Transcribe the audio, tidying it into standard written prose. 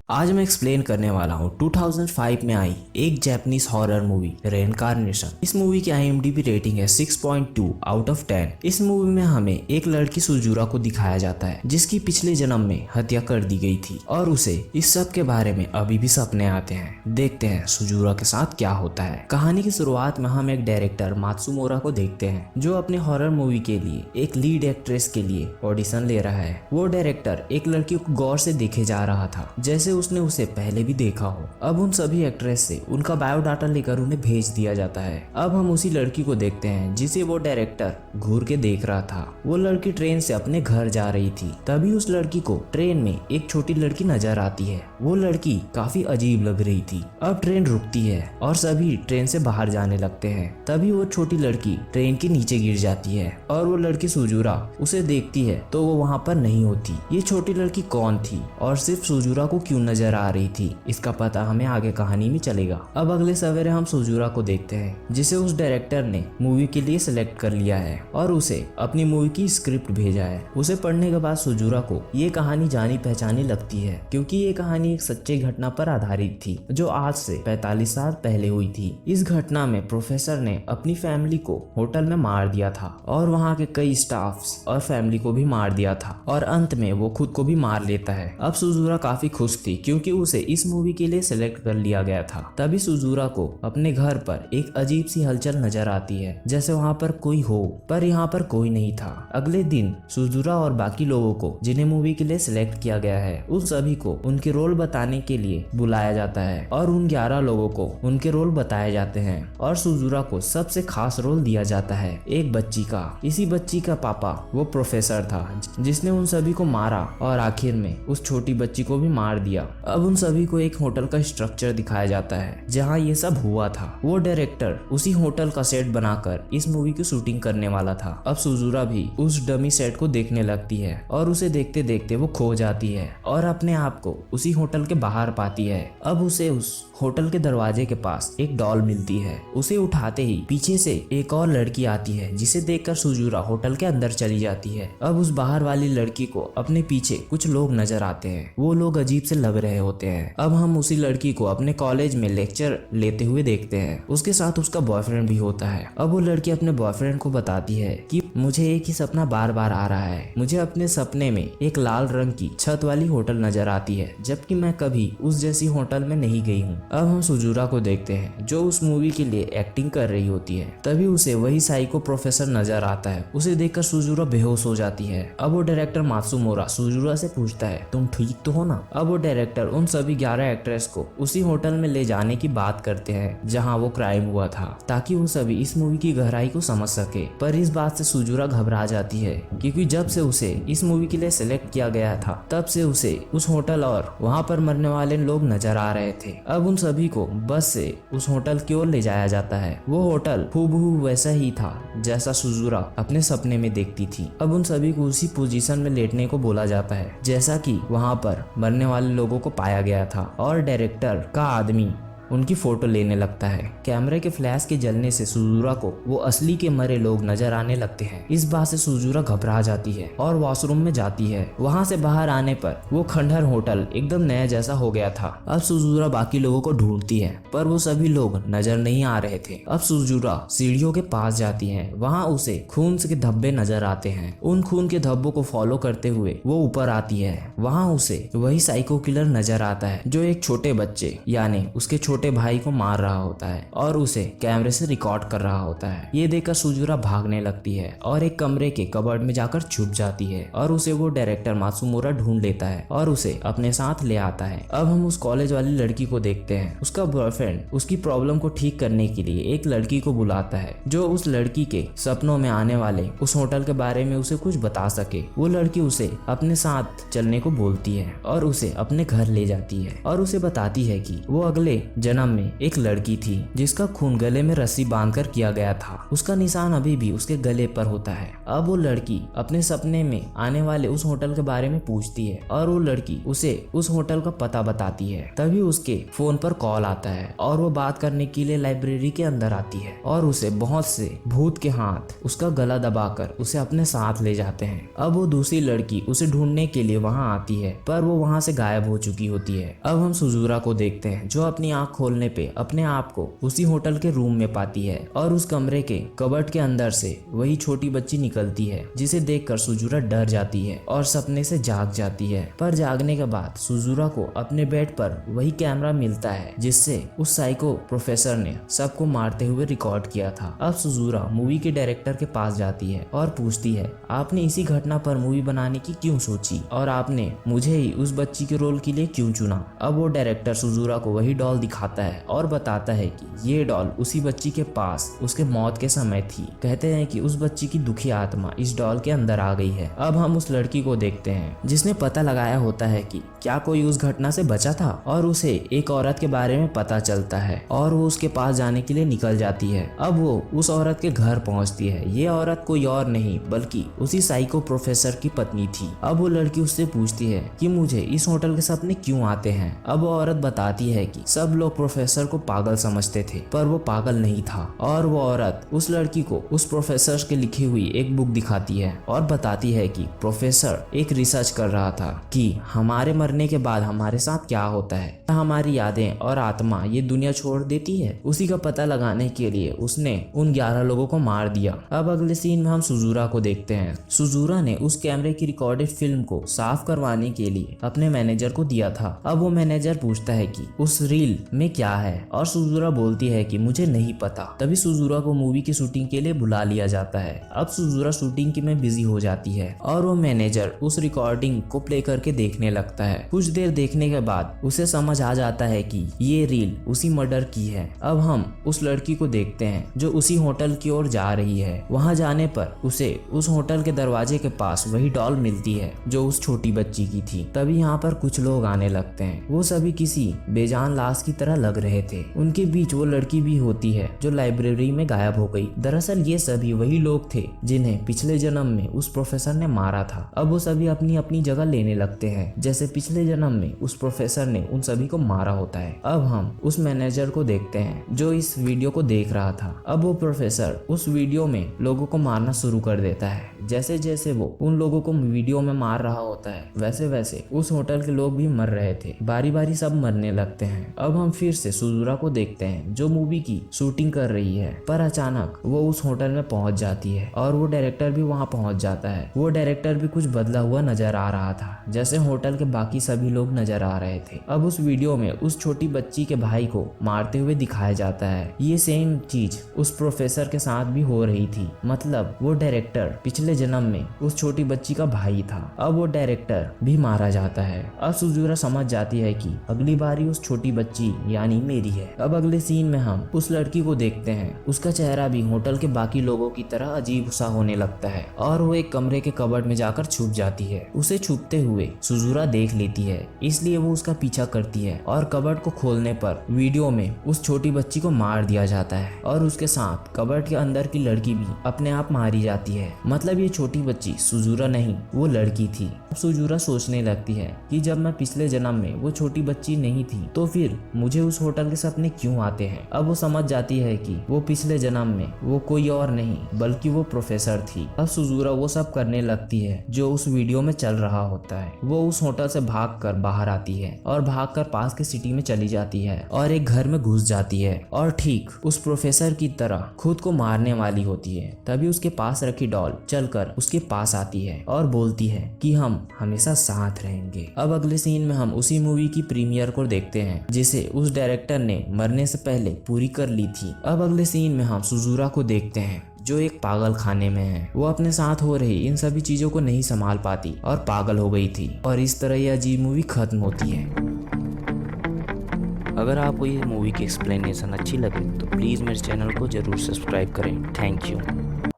आज मैं एक्सप्लेन करने वाला हूँ 2005 में आई एक जापानीज हॉरर मूवी रेनकार्नेशन। इस मूवी की IMDb रेटिंग है 6.2 आउट ऑफ 10। इस मूवी में हमें एक लड़की सुजुरा को दिखाया जाता है जिसकी पिछले जन्म में हत्या कर दी गई थी और उसे इस सब के बारे में अभी भी सपने आते हैं। देखते हैं सुजुरा के साथ क्या होता है। कहानी की शुरुआत में हम एक डायरेक्टर मात्सुमोरा को देखते हैं जो अपने हॉरर मूवी के लिए एक लीड एक्ट्रेस के लिए ऑडिशन ले रहा है। वो डायरेक्टर एक लड़की को गौर से देखे जा रहा था जैसे उसने उसे पहले भी देखा हो। अब उन सभी एक्ट्रेस से उनका बायोडाटा लेकर उन्हें भेज दिया जाता है। अब हम उसी लड़की को देखते हैं जिसे वो डायरेक्टर घूर के देख रहा था। वो लड़की ट्रेन से अपने घर जा रही थी। तभी उस लड़की को ट्रेन में एक छोटी लड़की नजर आती है। वो लड़की काफी अजीब लग रही थी। अब ट्रेन रुकती है और सभी ट्रेन से बाहर जाने लगते हैं। तभी वो छोटी लड़की ट्रेन के नीचे गिर जाती है और वो लड़की सुजुरा उसे देखती है तो वो वहाँ पर नहीं होती। ये छोटी लड़की कौन थी और सिर्फ सुजुरा को क्यों नजर आ रही थी, इसका पता हमें आगे कहानी में चलेगा। अब अगले सवेरे हम सुजुरा को देखते हैं जिसे उस डायरेक्टर ने मूवी के लिए सिलेक्ट कर लिया है और उसे अपनी मूवी की स्क्रिप्ट भेजा है। उसे पढ़ने के बाद सुजुरा को ये कहानी जानी पहचानी लगती है क्योंकि ये कहानी एक सच्ची घटना पर आधारित थी जो आज से 45 साल पहले हुई थी। इस घटना में प्रोफेसर ने अपनी फैमिली को होटल में मार दिया था और वहाँ के कई स्टाफ्स और फैमिली को भी मार दिया था और अंत में वो खुद को भी मार लेता है। अब सुजुरा काफी खुश थी क्योंकि उसे इस मूवी के लिए सिलेक्ट कर लिया गया था। तभी सुजुरा को अपने घर पर एक अजीब सी हलचल नजर आती है जैसे वहाँ पर कोई हो, पर यहाँ पर कोई नहीं था। अगले दिन सुजुरा और बाकी लोगों को जिन्हें मूवी के लिए सिलेक्ट किया गया है उन सभी को उनके रोल बताने के लिए बुलाया जाता है और उन 11 लोगों को उनके रोल बताए जाते हैं और सुजुरा को सबसे खास रोल दिया जाता है एक बच्ची का। इसी बच्ची का पापा वो प्रोफेसर था जिसने उन सभी को मारा और आखिर में उस छोटी बच्ची को भी मार दिया। अब उन सभी को एक होटल का स्ट्रक्चर दिखाया जाता है जहां ये सब हुआ था। वो डायरेक्टर उसी होटल का सेट बनाकर इस मूवी की शूटिंग करने वाला था। अब सुजुरा भी उस डमी सेट को देखने लगती है और उसे देखते देखते वो खो जाती है और अपने आप को उसी होटल के बाहर पाती है। अब उसे उस होटल के दरवाजे के पास एक डॉल मिलती है। उसे उठाते ही पीछे से एक और लड़की आती है जिसे देखकर सुजुरा होटल के अंदर चली जाती है। अब उस बाहर वाली लड़की को अपने पीछे कुछ लोग नजर आते हैं। वो लोग अजीब से लग रहे होते हैं। अब हम उसी लड़की को अपने कॉलेज में लेक्चर लेते हुए देखते हैं। उसके साथ उसका बॉयफ्रेंड भी होता है। अब वो लड़की अपने बॉयफ्रेंड को बताती है कि मुझे एक ही सपना बार बार आ रहा है। मुझे अपने सपने में एक लाल रंग की छत वाली होटल नजर आती है जबकि मैं कभी उस जैसी होटल में नहीं गई हूँ। अब हम सुजुरा को देखते हैं जो उस मूवी के लिए एक्टिंग कर रही होती है। तभी उसे वही साइको प्रोफेसर नजर आता है। उसे देखकर सुजुरा बेहोश हो जाती है। अब वो डायरेक्टर मात्सुमोरा सुजुरा से पूछता है तुम ठीक तो हो ना। अब वो डायरेक्टर उन सभी 11 एक्ट्रेस को उसी होटल में ले जाने की बात करते हैं जहां वो क्राइम हुआ था ताकि वो सभी इस मूवी की गहराई को समझ सके। पर इस बात से सुजुरा घबरा जाती है क्योंकि जब से उसे इस मूवी के लिए सिलेक्ट किया गया था तब से उसे उस होटल और वहां पर मरने वाले लोग नजर आ रहे थे। अब उन सभी को बस से उस होटल की ओर ले जाया जाता है। वो होटल हूबहू वैसा ही था जैसा सुजुरा अपने सपने में देखती थी। अब उन सभी को उसी पोजीशन में लेटने को बोला जाता है जैसा कि वहां पर मरने वाले लोगों को पाया गया था और डायरेक्टर का आदमी उनकी फोटो लेने लगता है। कैमरे के फ्लैश के जलने से सुजुरा को वो असली के मरे लोग नजर आने लगते हैं। इस बात से सुजुरा घबरा जाती है और वॉशरूम में जाती है। वहां से बाहर आने पर वो खंडहर होटल एकदम नया जैसा हो गया था। अब सुजुरा बाकी लोगों को ढूंढती है पर वो सभी लोग नजर नहीं आ रहे थे। अब सुजुरा सीढ़ियों के पास जाती है। वहाँ उसे खून के धब्बे नजर आते हैं। उन खून के धब्बों को फॉलो करते हुए वो ऊपर आती है। वहाँ उसे वही साइको किलर नजर आता है जो एक छोटे बच्चे यानी उसके छोटे भाई को मार रहा होता है और उसे कैमरे से रिकॉर्ड कर रहा होता है। ये देखकर सुजुरा भागने लगती है और एक कमरे के कबर्ड में जाकर छुप जाती है और उसे वो डायरेक्टर मात्सुमोरा ढूंढ लेता है और उसे अपने साथ ले आता है। अब हम उस कॉलेज वाली लड़की को देखते हैं। उसका बॉयफ्रेंड उसकी प्रॉब्लम को ठीक करने के लिए एक लड़की को बुलाता है जो उस लड़की के सपनों में आने वाले उस होटल के बारे में उसे कुछ बता सके। वो लड़की उसे अपने साथ चलने को बोलती है और उसे अपने घर ले जाती है और उसे बताती है कि वो अगले जन्म में एक लड़की थी जिसका खून गले में रस्सी बांधकर किया गया था। उसका निशान अभी भी उसके गले पर होता है। अब वो लड़की अपने सपने में आने वाले उस होटल के बारे में पूछती है और वो लड़की उसे उस होटल का पता बताती है। तभी उसके फोन पर कॉल आता है और वो बात करने के लिए लाइब्रेरी के अंदर आती है और उसे बहुत से भूत के हाथ उसका गला दबाकर उसे अपने साथ ले जाते हैं। अब वो दूसरी लड़की उसे ढूंढने के लिए वहां आती है पर वो वहां से गायब हो चुकी होती है। अब हम सुजुरा को देखते हैं जो अपनी आंख खोलने पे अपने आप को उसी होटल के रूम में पाती है और उस कमरे के कबर्ड के अंदर से वही छोटी बच्ची निकलती है जिसे देखकर सुजुरा डर जाती है और सपने से जाग जाती है। पर जागने के बाद सुजुरा को अपने बेड पर वही कैमरा मिलता है जिससे उस साइको प्रोफेसर ने सबको मारते हुए रिकॉर्ड किया था। अब सुजुरा मूवी के डायरेक्टर के पास जाती है और पूछती है आपने इसी घटना पर मूवी बनाने की क्यों सोची और आपने मुझे ही उस बच्ची के रोल के लिए क्यों चुना। अब वो डायरेक्टर सुजुरा को वही डॉल दिखाता है और बताता है कि ये डॉल उसी बच्ची के पास उसके मौत के समय थी। कहते हैं कि उस बच्ची की दुखी आत्मा इस डॉल के अंदर आ गई है। अब हम उस लड़की को देखते हैं जिसने पता लगाया होता है कि क्या कोई उस घटना से बचा था और उसे एक औरत के बारे में पता चलता है और वो उसके पास जाने के लिए निकल जाती है। अब वो उस औरत के घर पहुंचती है। ये औरत कोई और नहीं बल्कि उसी साइको प्रोफेसर की पत्नी थी। अब वो लड़की उससे पूछती है कि मुझे इस होटल के सपने क्यों आते हैं। अब वो औरत बताती है कि सब लोग प्रोफेसर को पागल समझते थे पर वो पागल नहीं था। और वो औरत उस लड़की को उस प्रोफेसर के लिखी हुई एक बुक दिखाती है और बताती है कि प्रोफेसर एक रिसर्च कर रहा था कि हमारे मरने के बाद हमारे साथ क्या होता है, हमारी यादें और आत्मा ये दुनिया छोड़ देती है। उसी का पता लगाने के लिए उसने उन 11 लोगों को मार दिया। अब अगले सीन में हम सुजुरा को देखते हैं। सुजुरा ने उस कैमरे की रिकॉर्डेड फिल्म को साफ करवाने के लिए अपने मैनेजर को दिया था। अब वो मैनेजर पूछता है कि उस रील में क्या है और सुजुरा बोलती है कि मुझे नहीं पता। तभी सुजुरा को मूवी की शूटिंग के लिए बुला लिया जाता है। अब सुजुरा शूटिंग की में बिजी हो जाती है और वो मैनेजर उस रिकॉर्डिंग को प्ले करके देखने लगता है। कुछ देर देखने के बाद उसे समझ आ जाता है कि ये रील उसी मर्डर की है। अब हम उस लड़की को देखते हैं जो उसी होटल की ओर जा रही है। वहां जाने पर उसे उस होटल के दरवाजे के पास वही डॉल मिलती है जो उस छोटी बच्ची की थी। तभी यहाँ पर कुछ लोग आने लगते हैं। वो सभी किसी बेजान लाश की तरह लग रहे थे। उनके बीच वो लड़की भी होती है जो लाइब्रेरी में गायब हो गई। दरअसल ये सभी वही लोग थे जिन्हें पिछले जन्म में उस प्रोफेसर ने मारा था। अब वो सभी अपनी अपनी जगह लेने लगते हैं जैसे पिछले जन्म में उस प्रोफेसर ने उन सभी को मारा होता है। अब हम उस मैनेजर को देखते हैं जो इस वीडियो को देख रहा था। अब वो प्रोफेसर उस वीडियो में लोगों को मारना शुरू कर देता है। जैसे जैसे वो उन लोगों को वीडियो में मार रहा होता है वैसे वैसे उस होटल के लोग भी मर रहे थे। बारी बारी सब मरने लगते हैं। अब हम फिर से सुजुरा को देखते हैं जो मूवी की शूटिंग कर रही है। पर अचानक वो उस होटल में पहुंच जाती है और वो डायरेक्टर भी वहां पहुंच जाता है। वो डायरेक्टर भी कुछ बदला हुआ नजर आ रहा था जैसे होटल के बाकी सभी लोग नजर आ रहे थे। अब उस वीडियो में उस छोटी बच्ची के भाई को मारते हुए दिखाया जाता है। ये सेम चीज उस प्रोफेसर के साथ भी हो रही थी। मतलब वो डायरेक्टर पिछले जन्म में उस छोटी बच्ची का भाई था। अब वो डायरेक्टर भी मारा जाता है। अब सुजुरा समझ जाती है कि अगली बारी उस छोटी बच्ची यानी मेरी है। अब अगले सीन में हम उस लड़की को देखते हैं। उसका चेहरा भी होटल के बाकी लोगों की तरह अजीब सा होने लगता है और वो एक कमरे के कबर्ड में जाकर छुप जाती है। उसे छुपते हुए सुजुरा देख लेती है इसलिए वो उसका पीछा करती है और कबर्ड को खोलने पर वीडियो में उस छोटी बच्ची को मार दिया जाता है और उसके साथ कबर्ड के अंदर की लड़की भी अपने आप मारी जाती है। मतलब ये छोटी बच्ची सुजुरा नहीं वो लड़की थी। अब सुजुरा सोचने लगती है कि जब मैं पिछले जन्म में वो छोटी बच्ची नहीं थी तो फिर मुझे उस होटल के सपने क्यों आते हैं। अब वो समझ जाती है कि वो पिछले जन्म में वो कोई और नहीं बल्कि वो प्रोफेसर थी। अब सुजुरा वो सब करने लगती है जो उस वीडियो में चल रहा होता है। वो उस होटल से भागकर बाहर आती है और भागकर पास के सिटी में चली जाती है और एक घर में घुस जाती है और ठीक उस प्रोफेसर की तरह खुद को मारने वाली होती है। तभी उसके पास रखी डॉल चलकर उसके पास आती है और बोलती है कि हम हमेशा साथ रहेंगे। अब अगले सीन में हम उसी मूवी की प्रीमियर को देखते हैं जिसे उस डायरेक्टर ने मरने से पहले पूरी कर ली थी। अब अगले सीन में हम सुजुरा को देखते हैं जो एक पागल खाने में है। वो अपने साथ हो रही इन सभी चीजों को नहीं संभाल पाती और पागल हो गई थी और इस तरह यह अजीब मूवी खत्म होती है। अगर आपको ये मूवी की एक्सप्लेनेशन अच्छी लगे तो प्लीज़ मेरे चैनल को ज़रूर सब्सक्राइब करें। Thank you.